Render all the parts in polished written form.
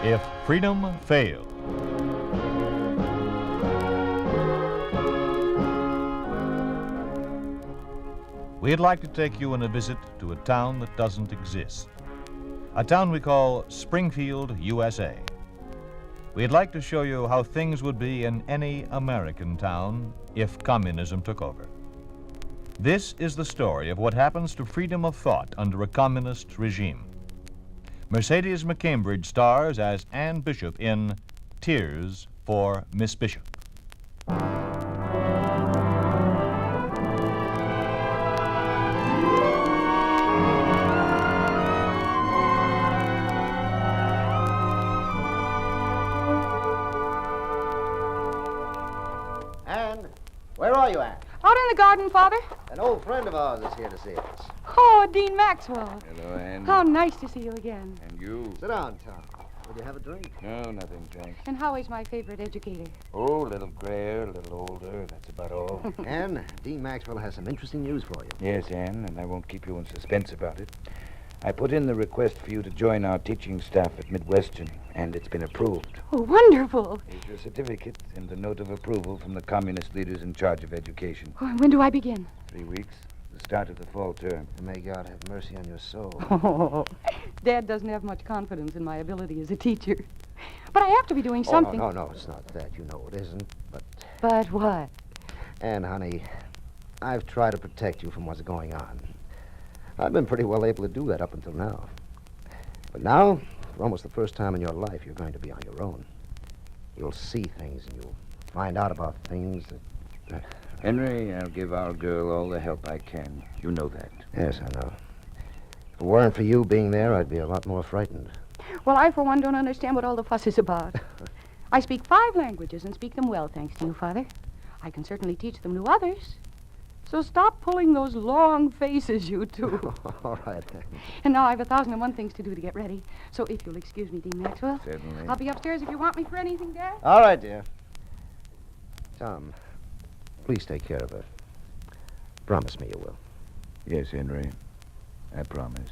If Freedom Failed. We'd like to take you on a visit to a town that doesn't exist. A town we call Springfield, USA. We'd like to show you how things would be in any American town if communism took over. This is the story of what happens to freedom of thought under a communist regime. Mercedes McCambridge stars as Ann Bishop in Tears for Miss Bishop. Anne, where are you, Anne? Out in the garden, Father. An old friend of ours is here to see us. Oh, Dean Maxwell. Hello, Ann. How nice to see you again. And you? Sit down, Tom. Will you have a drink? No, nothing, thanks. And how is my favorite educator? Oh, a little grayer, a little older. That's about all. Anne, Dean Maxwell has some interesting news for you. Yes, Ann, and I won't keep you in suspense about it. I put in the request for you to join our teaching staff at Midwestern, and it's been approved. Oh, wonderful. Here's your certificate and a note of approval from the communist leaders in charge of education. Oh, and when do I begin? 3 weeks, the start of the fall term. May God have mercy on your soul. Oh, Dad doesn't have much confidence in my ability as a teacher. But I have to be doing something. Oh, no, it's not that. You know it isn't. But what? Anne, honey, I've tried to protect you from what's going on. I've been pretty well able to do that up until now. But now, for almost the first time in your life, you're going to be on your own. You'll see things and you'll find out about things that... Henry, I'll give our girl all the help I can. You know that. Yes, I know. If it weren't for you being there, I'd be a lot more frightened. Well, I, for one, don't understand what all the fuss is about. I speak 5 languages and speak them well, thanks to you, Father. I can certainly teach them to others. So stop pulling those long faces, you two. All right, then. And now I have 1,001 things to do to get ready. So if you'll excuse me, Dean Maxwell. Certainly. I'll be upstairs if you want me for anything, Dad. All right, dear. Tom, please take care of her. Promise me you will. Yes, Henry. I promise.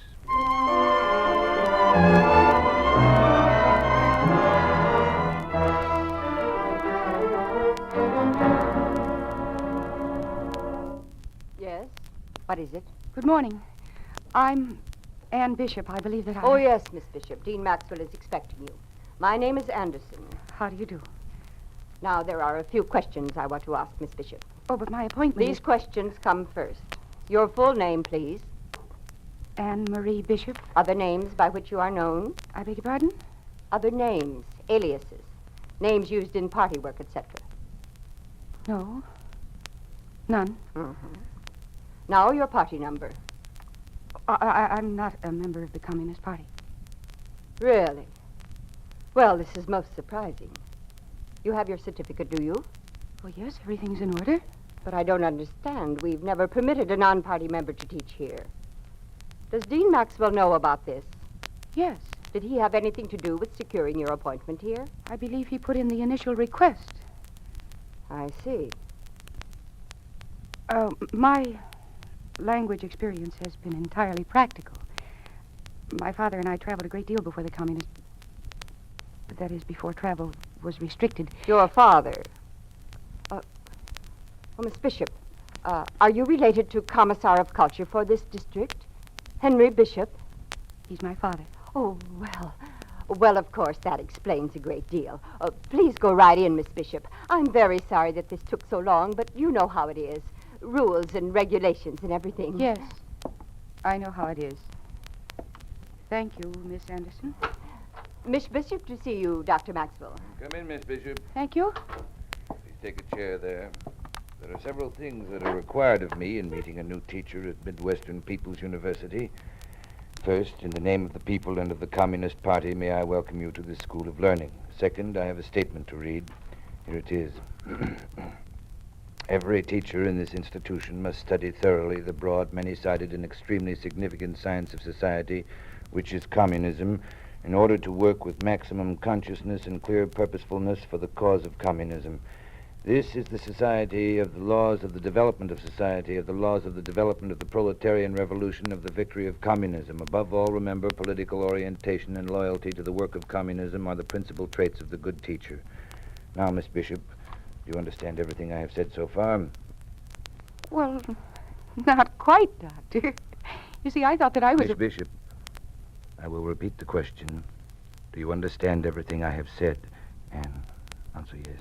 Yes? What is it? Good morning. I'm Ann Bishop. I believe that I... Oh, yes, Miss Bishop. Dean Maxwell is expecting you. My name is Anderson. How do you do? Now, there are a few questions I want to ask Miss Bishop. Oh, but my appointment These is... questions come first. Your full name, please. Anne Marie Bishop. Other names by which you are known. I beg your pardon? Other names, aliases. Names used in party work, etc. No. None. Mm-hmm. Now, your party number. I'm not a member of the Communist Party. Really? Well, this is most surprising. You have your certificate, do you? Well, yes, everything's in order. But I don't understand. We've never permitted a non-party member to teach here. Does Dean Maxwell know about this? Yes. Did he have anything to do with securing your appointment here? I believe he put in the initial request. I see. My language experience has been entirely practical. My father and I traveled a great deal before the communist... That is, before travel was restricted. Your father? Oh, Miss Bishop, are you related to Commissar of Culture for this district? Henry Bishop? He's my father. Oh, well. Well, of course, that explains a great deal. Please go right in, Miss Bishop. I'm very sorry that this took so long, but you know how it is. Rules and regulations and everything. Yes, I know how it is. Thank you, Miss Anderson. Miss Bishop to see you, Dr. Maxwell. Come in, Miss Bishop. Thank you. Please take a chair there. There are several things that are required of me in meeting a new teacher at Midwestern People's University. First, in the name of the people and of the Communist Party, may I welcome you to this school of learning. Second, I have a statement to read. Here it is. Every teacher in this institution must study thoroughly the broad, many-sided, and extremely significant science of society, which is communism, in order to work with maximum consciousness and clear purposefulness for the cause of communism. This is the society of the laws of the development of society, of the laws of the development of the proletarian revolution, of the victory of communism. Above all, remember, political orientation and loyalty to the work of communism are the principal traits of the good teacher. Now, Miss Bishop, do you understand everything I have said so far? Well, not quite, Doctor. You see, I thought that I was... Miss Bishop, I will repeat the question. Do you understand everything I have said? And answer yes.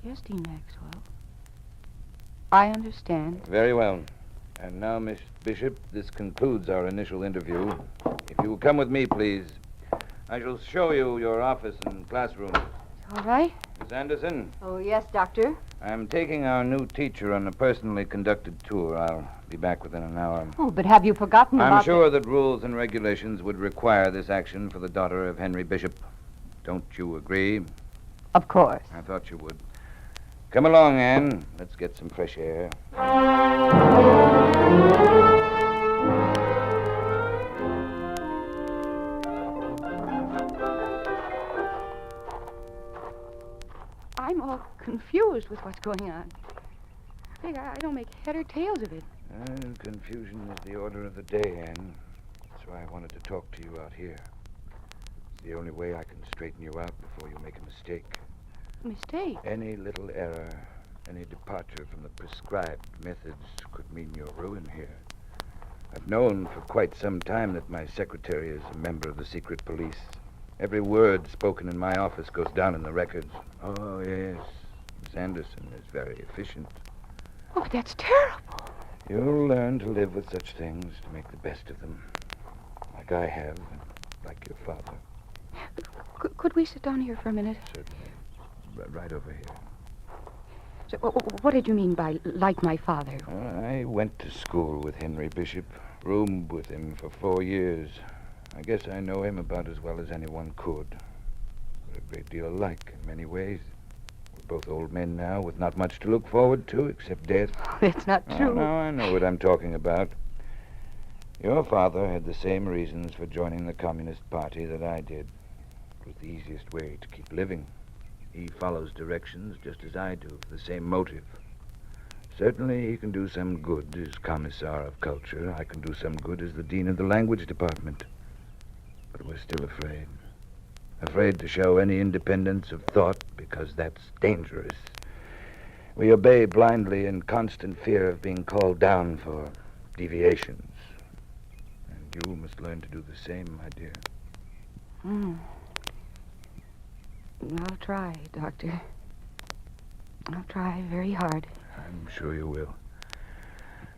Yes, Dean Maxwell. I understand. Very well. And now, Miss Bishop, this concludes our initial interview. If you will come with me, please, I shall show you your office and classroom. All right. Miss Anderson? Oh, yes, Doctor. I'm taking our new teacher on a personally conducted tour. I'll be back within an hour. Oh, but have you forgotten about... I'm sure that rules and regulations would require this action for the daughter of Henry Bishop. Don't you agree? Of course. I thought you would. Come along, Anne. Let's get some fresh air. I'm all confused with what's going on. I don't make head or tails of it. Confusion is the order of the day, Anne. That's why I wanted to talk to you out here. It's the only way I can straighten you out before you make a mistake. Mistake? Any little error, any departure from the prescribed methods could mean your ruin here. I've known for quite some time that my secretary is a member of the secret police. Every word spoken in my office goes down in the records. Oh, yes. Miss Anderson is very efficient. Oh, but that's terrible. You'll learn to live with such things, to make the best of them. Like I have, and like your father. Could we sit down here for a minute? Certainly. Right over here. So, what did you mean by like my father? I went to school with Henry Bishop, roomed with him for 4 years. I guess I know him about as well as anyone could. We're a great deal alike in many ways. We're both old men now with not much to look forward to except death. Oh, that's not true. Oh, no, I know what I'm talking about. Your father had the same reasons for joining the Communist Party that I did. It was the easiest way to keep living. He follows directions just as I do, for the same motive. Certainly he can do some good as Commissar of Culture. I can do some good as the Dean of the Language Department. But we're still afraid. Afraid to show any independence of thought because that's dangerous. We obey blindly in constant fear of being called down for deviations. And you must learn to do the same, my dear. I'll try, Doctor. I'll try very hard. I'm sure you will.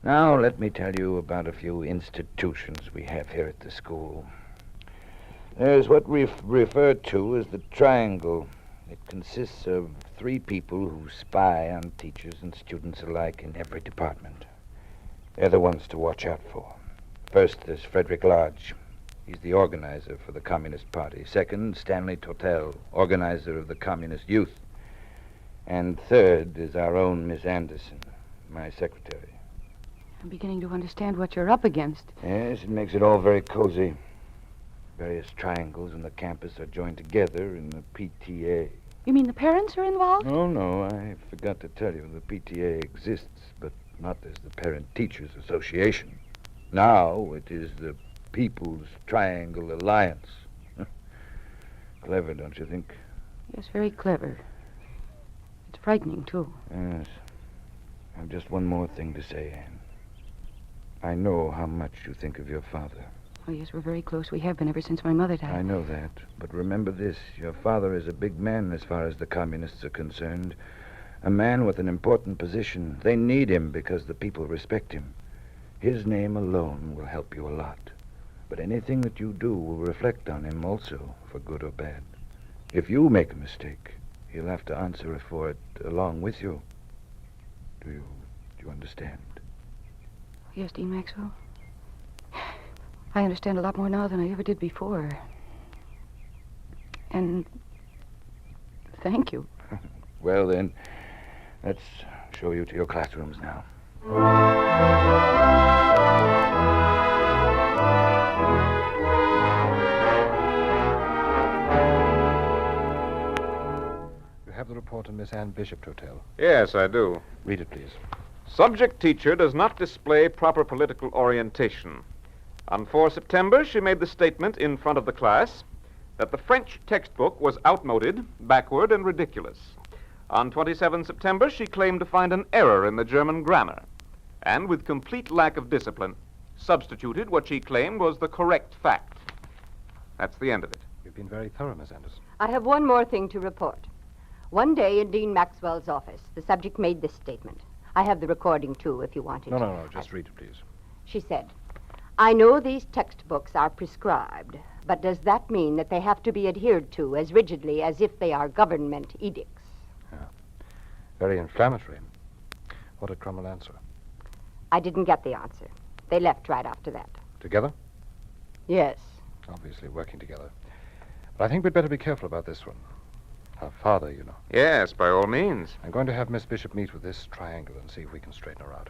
Now, let me tell you about a few institutions we have here at the school. There's what we refer to as the triangle. It consists of 3 people who spy on teachers and students alike in every department. They're the ones to watch out for. First, there's Frederick Lodge. He's the organizer for the Communist Party. Second, Stanley Totel, organizer of the Communist Youth. And third is our own Miss Anderson, my secretary. I'm beginning to understand what you're up against. Yes, it makes it all very cozy. Various triangles in the campus are joined together in the PTA. You mean the parents are involved? Oh, no, I forgot to tell you. The PTA exists, but not as the Parent Teachers Association. Now it is the People's Triangle Alliance. Clever, don't you think? Yes, very clever. It's frightening, too. Yes. I've just one more thing to say, Anne. I know how much you think of your father. Oh, yes, we're very close. We have been ever since my mother died. I know that. But remember this. Your father is a big man as far as the communists are concerned. A man with an important position. They need him because the people respect him. His name alone will help you a lot. But anything that you do will reflect on him also, for good or bad. If you make a mistake, he'll have to answer for it along with you. Do you understand? Yes, Dean Maxwell. I understand a lot more now than I ever did before. And thank you. Well, then, let's show you to your classrooms now. You have the report. report to Miss Ann Bishop's hotel. Yes, I do. Read it, please. Subject teacher does not display proper political orientation. On 4 September, she made the statement in front of the class that the French textbook was outmoded, backward, and ridiculous. On 27 September, she claimed to find an error in the German grammar, and with complete lack of discipline, substituted what she claimed was the correct fact. That's the end of it. You've been very thorough, Miss Anderson. I have one more thing to report. One day in Dean Maxwell's office, the subject made this statement. I have the recording, too, if you want it. No. Just read it, please. She said, "I know these textbooks are prescribed, but does that mean that they have to be adhered to as rigidly as if they are government edicts?" Very inflammatory. What did Crummell answer? I didn't get the answer. They left right after that. Together? Yes. Obviously working together. But I think we'd better be careful about this one. Her father, you know. Yes, by all means. I'm going to have Miss Bishop meet with this triangle and see if we can straighten her out.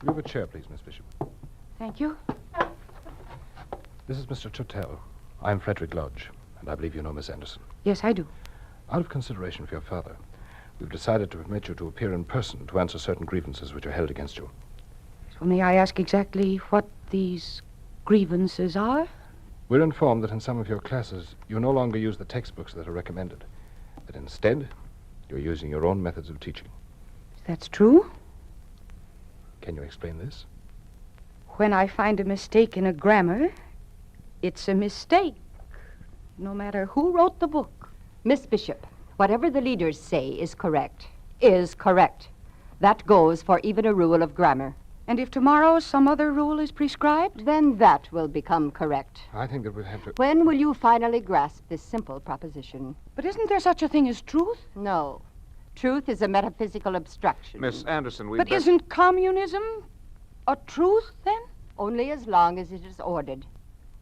Will you have a chair, please, Miss Bishop? Thank you. This is Mr. Chotel. I'm Frederick Lodge, and I believe you know Miss Anderson. Yes, I do. Out of consideration for your father, we've decided to permit you to appear in person to answer certain grievances which are held against you. So may I ask exactly what these grievances are? We're informed that in some of your classes, you no longer use the textbooks that are recommended, that instead, you're using your own methods of teaching. That's true. Can you explain this? When I find a mistake in a grammar, it's a mistake, no matter who wrote the book. Miss Bishop, whatever the leaders say is correct. Is correct. That goes for even a rule of grammar. And if tomorrow some other rule is prescribed? Then that will become correct. I think that we'll have to... When will you finally grasp this simple proposition? But isn't there such a thing as truth? No. Truth is a metaphysical abstraction. Miss Anderson, we... But isn't communism a truth, then? Only as long as it is ordered.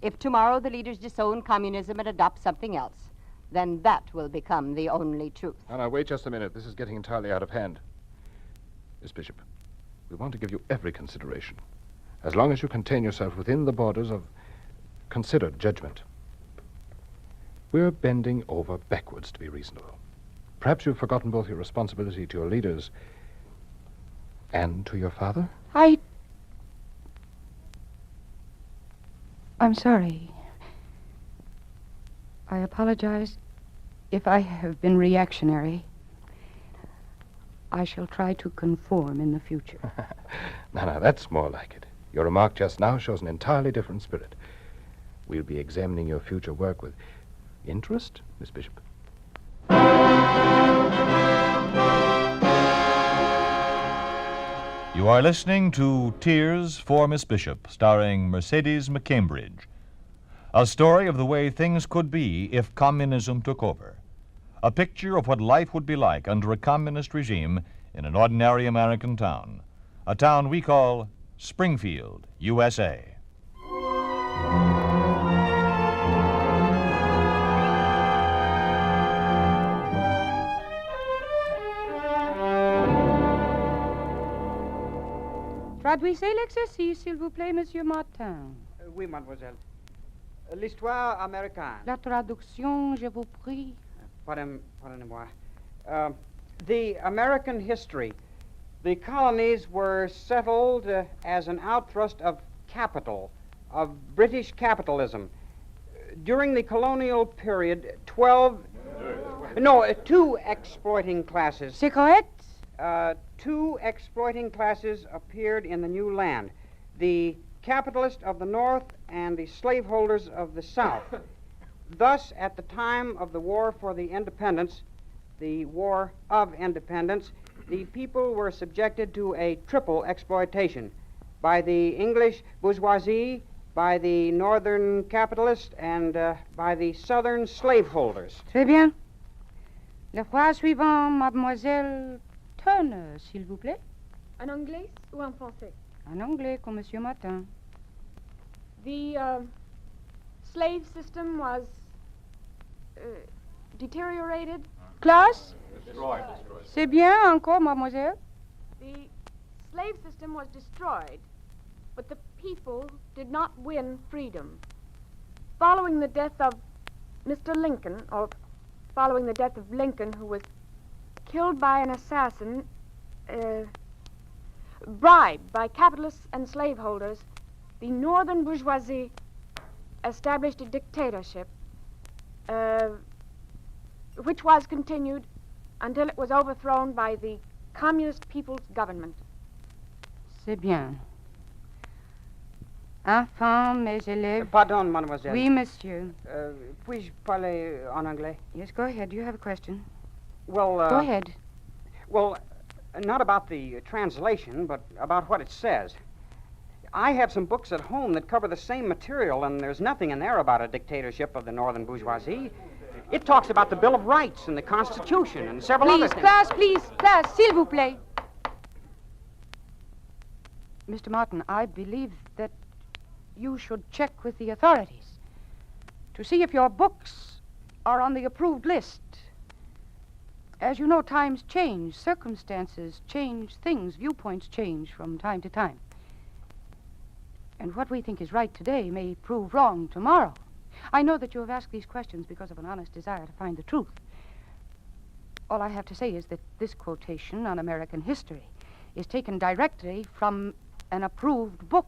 If tomorrow the leaders disown communism and adopt something else, then that will become the only truth. Now, wait just a minute. This is getting entirely out of hand. Miss Bishop, we want to give you every consideration, as long as you contain yourself within the borders of considered judgment. We're bending over backwards to be reasonable. Perhaps you've forgotten both your responsibility to your leaders and to your father? I'm sorry. I apologize if I have been reactionary. I shall try to conform in the future. No, that's more like it. Your remark just now shows an entirely different spirit. We'll be examining your future work with interest, Miss Bishop. You are listening to Tears for Miss Bishop, starring Mercedes McCambridge. A story of the way things could be if communism took over. A picture of what life would be like under a communist regime in an ordinary American town. A town we call Springfield, USA. Traduisez l'exercice, s'il vous plaît, Monsieur Martin. Oui, mademoiselle. L'histoire américaine. La traduction, je vous prie. Pardonnez-moi. The American history. The colonies were settled as an outthrust of capital, of British capitalism. During the colonial period, 2 exploiting classes. C'est correct? 2 exploiting classes appeared in the new land. The capitalists of the North and the slaveholders of the South. Thus, at the time of the War for the Independence, the War of Independence, the people were subjected to a triple exploitation by the English bourgeoisie, by the northern capitalists, and by the southern slaveholders. Très bien. Le phrase suivant, mademoiselle Turner, s'il vous plaît. En anglais ou en français? En anglais, comme Monsieur Martin. The slave system was deteriorated. Classe? C'est bien, encore, mademoiselle. The slave system was destroyed, but the people did not win freedom. Following the death of Mr. Lincoln, or following the death of Lincoln, who was killed by an assassin, bribed by capitalists and slaveholders, the northern bourgeoisie established a dictatorship, which was continued until it was overthrown by the Communist People's Government. C'est bien. Enfants, mes élèves. Pardon, mademoiselle. Oui, monsieur. Puis-je parler en anglais? Yes, go ahead. Do you have a question? Well, Go ahead. Well, not about the translation, but about what it says. I have some books at home that cover the same material, and there's nothing in there about a dictatorship of the northern bourgeoisie. It talks about the Bill of Rights and the Constitution and several other things. Please, class, s'il vous plaît. Mr. Martin, I believe that you should check with the authorities to see if your books are on the approved list. As you know, times change, circumstances change, things, viewpoints change from time to time. And what we think is right today may prove wrong tomorrow. I know that you have asked these questions because of an honest desire to find the truth. All I have to say is that this quotation on American history is taken directly from an approved book.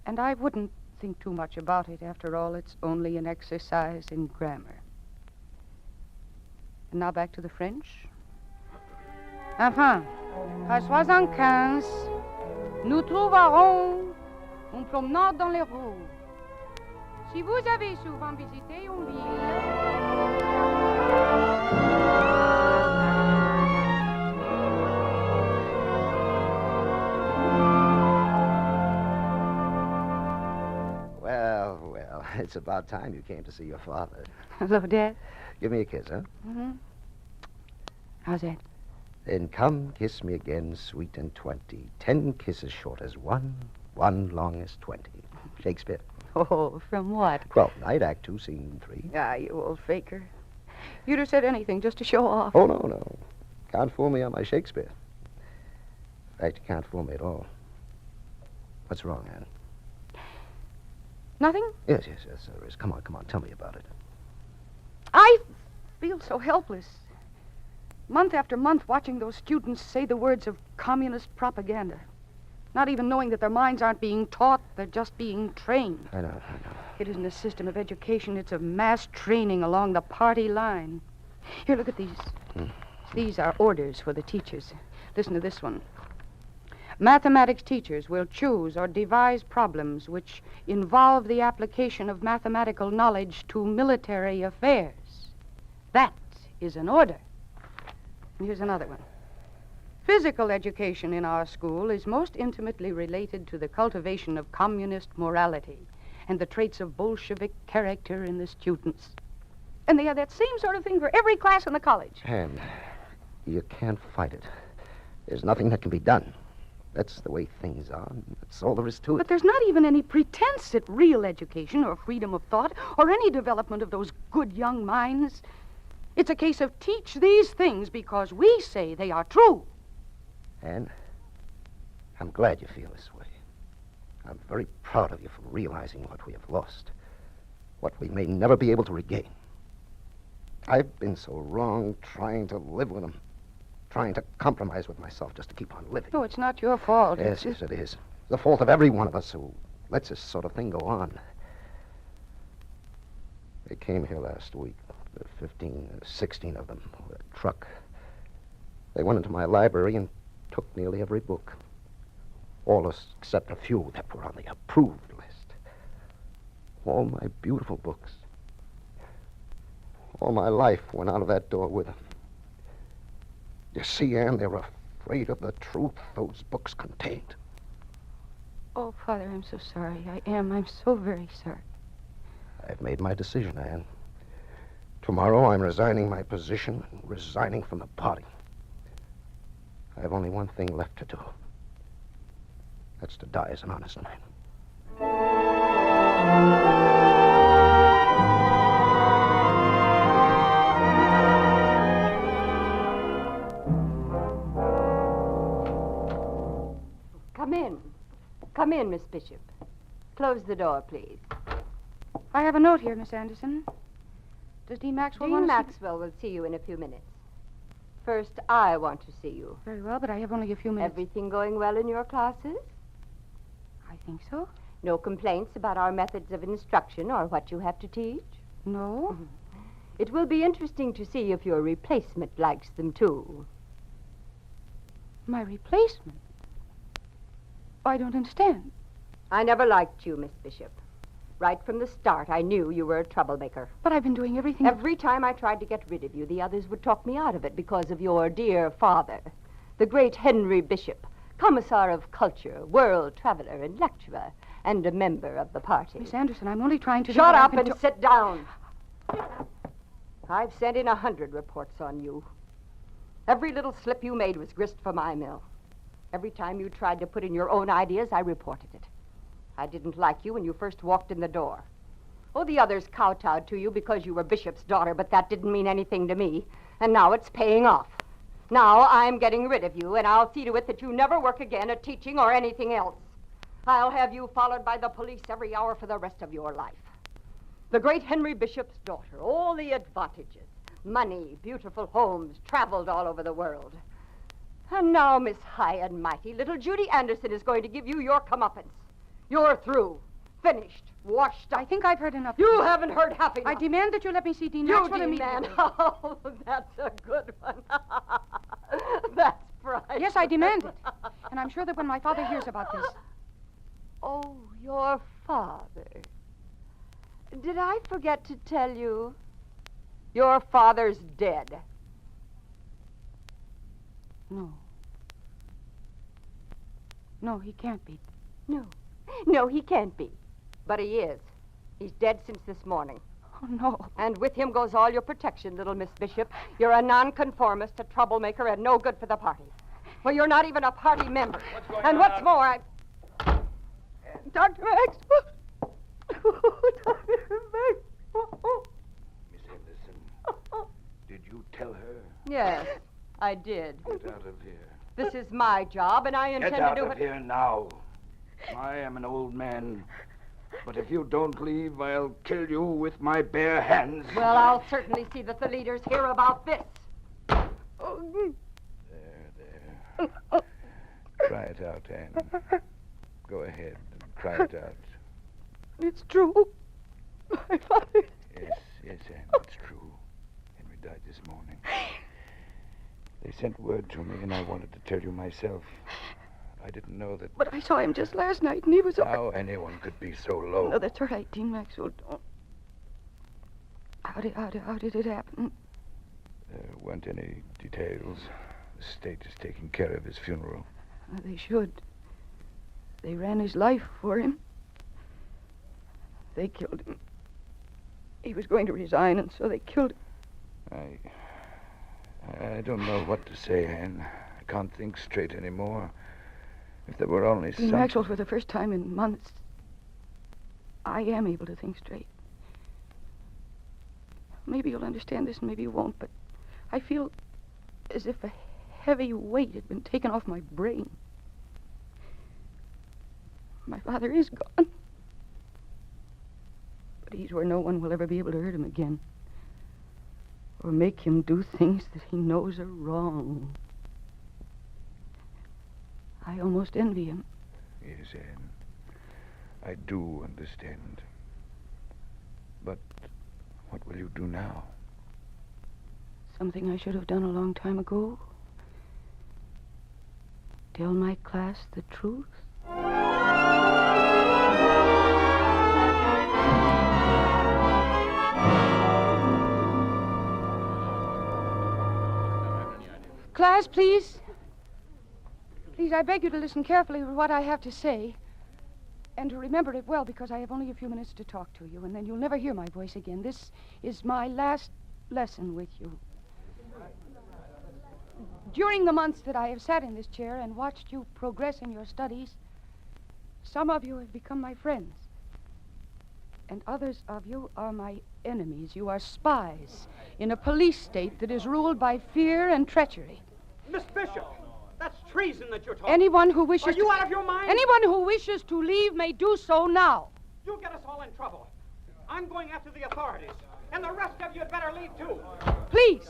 And I wouldn't think too much about it. After all, it's only an exercise in grammar. And now back to the French. Enfin, à 75, nous trouverons une promenade dans les rues. Si vous avez souvent visité une ville... Well, it's about time you came to see your father. Hello, Dad. Give me a kiss, huh? Mm-hmm. How's that? Then come kiss me again, sweet and 20. 10 kisses short as one long as 20. Shakespeare. Oh, from what? 12th night, Act 2, Scene 3. Ah, you old faker. You'd have said anything just to show off. Oh, no. Can't fool me on my Shakespeare. In fact, you can't fool me at all. What's wrong, Anne? Nothing? Yes, there is. Come on, tell me about it. I feel so helpless. Month after month, watching those students say the words of communist propaganda. Not even knowing that their minds aren't being taught, they're just being trained. I know. It isn't a system of education, it's of mass training along the party line. Here, look at these. These are orders for the teachers. Listen to this one. Mathematics teachers will choose or devise problems which involve the application of mathematical knowledge to military affairs. That is an order. And here's another one. Physical education in our school is most intimately related to the cultivation of communist morality and the traits of Bolshevik character in the students. And they have that same sort of thing for every class in the college. Anne, you can't fight it. There's nothing that can be done. That's the way things are. That's all there is to it. But there's not even any pretense at real education or freedom of thought or any development of those good young minds. It's a case of teach these things because we say they are true. Anne, I'm glad you feel this way. I'm very proud of you for realizing what we have lost, what we may never be able to regain. I've been so wrong trying to live with them, trying to compromise with myself just to keep on living. Oh, it's not your fault. Yes, it is. It's the fault of every one of us who lets this sort of thing go on. They came here last week, 16 of them, with a truck. They went into my library and took nearly every book. All except a few that were on the approved list. All my beautiful books. All my life went out of that door with them. You see, Anne, they're afraid of the truth those books contained. Oh, Father, I'm so sorry. I am. I'm so very sorry. I've made my decision, Anne. Tomorrow I'm resigning my position and resigning from the party. I have only one thing left to do. That's to die as an honest man. Come in. Come in, Miss Bishop. Close the door, please. I have a note here, Miss Anderson. Does Dean Maxwell want Dean to Maxwell will see you in a few minutes. First, I want to see you. Very well, but I have only a few minutes. Everything going well in your classes? I think so. No complaints about our methods of instruction or what you have to teach? No. It will be interesting to see if your replacement likes them, too. My replacement? I don't understand. I never liked you, Miss Bishop. Right from the start, I knew you were a troublemaker. But I've been doing everything... Every time I tried to get rid of you, the others would talk me out of it because of your dear father, the great Henry Bishop, Commissar of Culture, world traveler and lecturer, and a member of the party. Miss Anderson, I'm only trying to... Shut up and sit down. I've sent in 100 reports on you. Every little slip you made was grist for my mill. Every time you tried to put in your own ideas, I reported it. I didn't like you when you first walked in the door. Oh, the others kowtowed to you because you were Bishop's daughter, but that didn't mean anything to me. And now it's paying off. Now I'm getting rid of you, and I'll see to it that you never work again at teaching or anything else. I'll have you followed by the police every hour for the rest of your life. The great Henry Bishop's daughter, all the advantages. Money, beautiful homes, traveled all over the world. And now, Miss High and Mighty, little Judy Anderson is going to give you your comeuppance. You're through. Finished. Washed up. I think I've heard enough. You haven't heard half enough. I demand that you let me see Dean You Maxwell demand. immediately. Oh, that's a good one. That's right. Yes, I demand it. And I'm sure that when my father hears about this... Oh, your father. Did I forget to tell you? Your father's dead. No. No, he can't be. No, he can't be. But he is. He's dead since this morning. Oh, no. And with him goes all your protection, little Miss Bishop. You're a nonconformist, a troublemaker, and no good for the party. Well, you're not even a party member. What's more, Dr. Maxwell. Dr. Maxwell. Miss Henderson, did you tell her? Yes, I did. Get out of here. This is my job, and I intend Get out to do of it. here now. I am an old man. But if you don't leave, I'll kill you with my bare hands. Well, I'll certainly see that the leaders hear about this. There. Try it out, Anne. Go ahead and try it out. It's true. My father... Yes, Anne, it's true. Henry died this morning. They sent word to me, and I wanted to tell you myself. I didn't know that... But I saw him just last night, and he was... How anyone could be so low. No, that's all right, Dean Maxwell. Don't... How did it happen? There weren't any details. The state is taking care of his funeral. They should. They ran his life for him. They killed him. He was going to resign, and so they killed him. I don't know what to say, Anne. I can't think straight anymore. If there were only Dean Maxwell, for the first time in months, I am able to think straight. Maybe you'll understand this and maybe you won't, but I feel as if a heavy weight had been taken off my brain. My father is gone. But he's where no one will ever be able to hurt him again. Or make him do things that he knows are wrong. I almost envy him. Yes, Anne. I do understand. But what will you do now? Something I should have done a long time ago. Tell my class the truth. Class, please. Please, I beg you to listen carefully to what I have to say. And to remember it well, because I have only a few minutes to talk to you, and then you'll never hear my voice again. This is my last lesson with you. During the months that I have sat in this chair and watched you progress in your studies, some of you have become my friends. And others of you are my enemies. You are spies in a police state that is ruled by fear and treachery. Miss Bishop, that's treason that you're talking. Anyone who wishes Are you out of your mind? Anyone who wishes to leave may do so now. You'll get us all in trouble. I'm going after the authorities. And the rest of you had better leave, too. Please.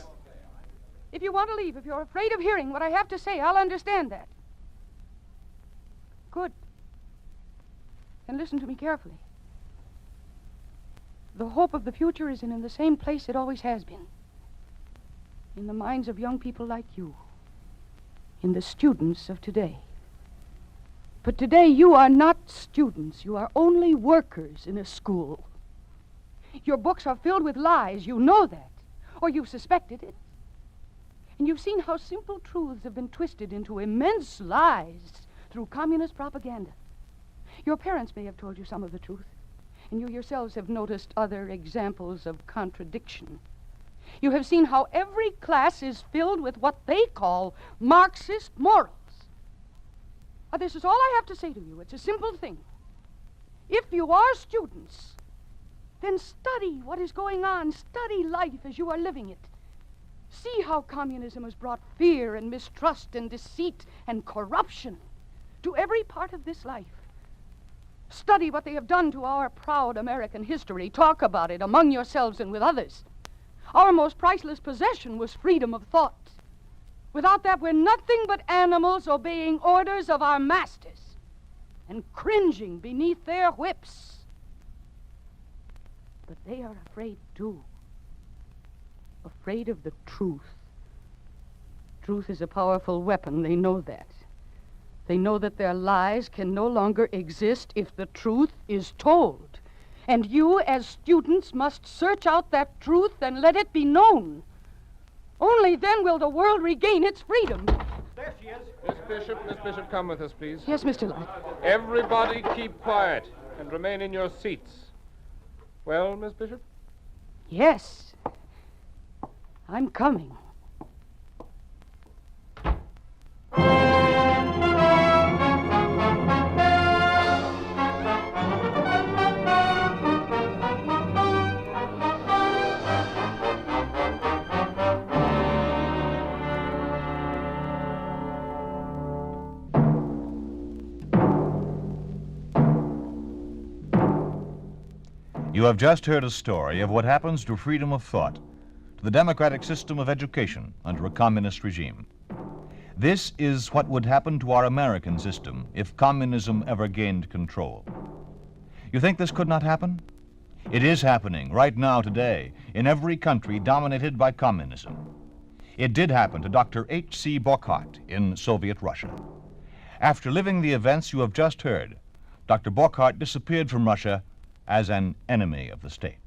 If you want to leave, if you're afraid of hearing what I have to say, I'll understand that. Good. Then listen to me carefully. The hope of the future is in the same place it always has been. In the minds of young people like you. In the students of today. But today you are not students. You are only workers in a school. Your books are filled with lies. You know that. Or you've suspected it. And you've seen how simple truths have been twisted into immense lies through communist propaganda. Your parents may have told you some of the truth, and you yourselves have noticed other examples of contradiction. You have seen how every class is filled with what they call Marxist morals. This is all I have to say to you. It's a simple thing. If you are students, then study what is going on. Study life as you are living it. See how communism has brought fear and mistrust and deceit and corruption to every part of this life. Study what they have done to our proud American history. Talk about it among yourselves and with others. Our most priceless possession was freedom of thought. Without that, we're nothing but animals obeying orders of our masters and cringing beneath their whips. But they are afraid, too. Afraid of the truth. Truth is a powerful weapon. They know that. They know that their lies can no longer exist if the truth is told. And you, as students, must search out that truth and let it be known. Only then will the world regain its freedom. There she is. Miss Bishop, come with us, please. Yes, Mr. Light. Everybody keep quiet and remain in your seats. Well, Miss Bishop? Yes. I'm coming. You have just heard a story of what happens to freedom of thought, to the democratic system of education under a communist regime. This is what would happen to our American system if communism ever gained control. You think this could not happen? It is happening right now today in every country dominated by communism. It did happen to Dr. H.C. Burckhardt in Soviet Russia. After living the events you have just heard, Dr. Burckhardt disappeared from Russia as an enemy of the state.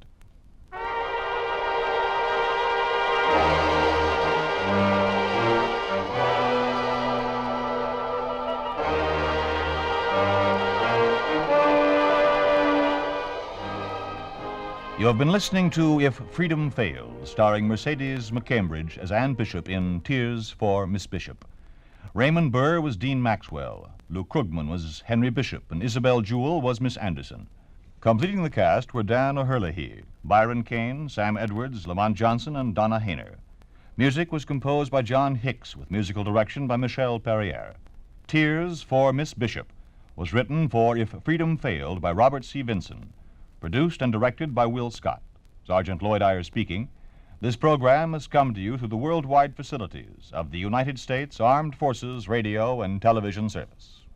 You have been listening to If Freedom Fails, starring Mercedes McCambridge as Anne Bishop in Tears for Miss Bishop. Raymond Burr was Dean Maxwell, Lou Krugman was Henry Bishop, and Isabel Jewell was Miss Anderson. Completing the cast were Dan O'Herlihy, Byron Kane, Sam Edwards, Lamont Johnson, and Donna Hayner. Music was composed by John Hicks with musical direction by Michelle Perrier. Tears for Miss Bishop was written for If Freedom Failed by Robert C. Vinson. Produced and directed by Will Scott. Sergeant Lloyd Ayers speaking. This program has come to you through the worldwide facilities of the United States Armed Forces Radio and Television Service.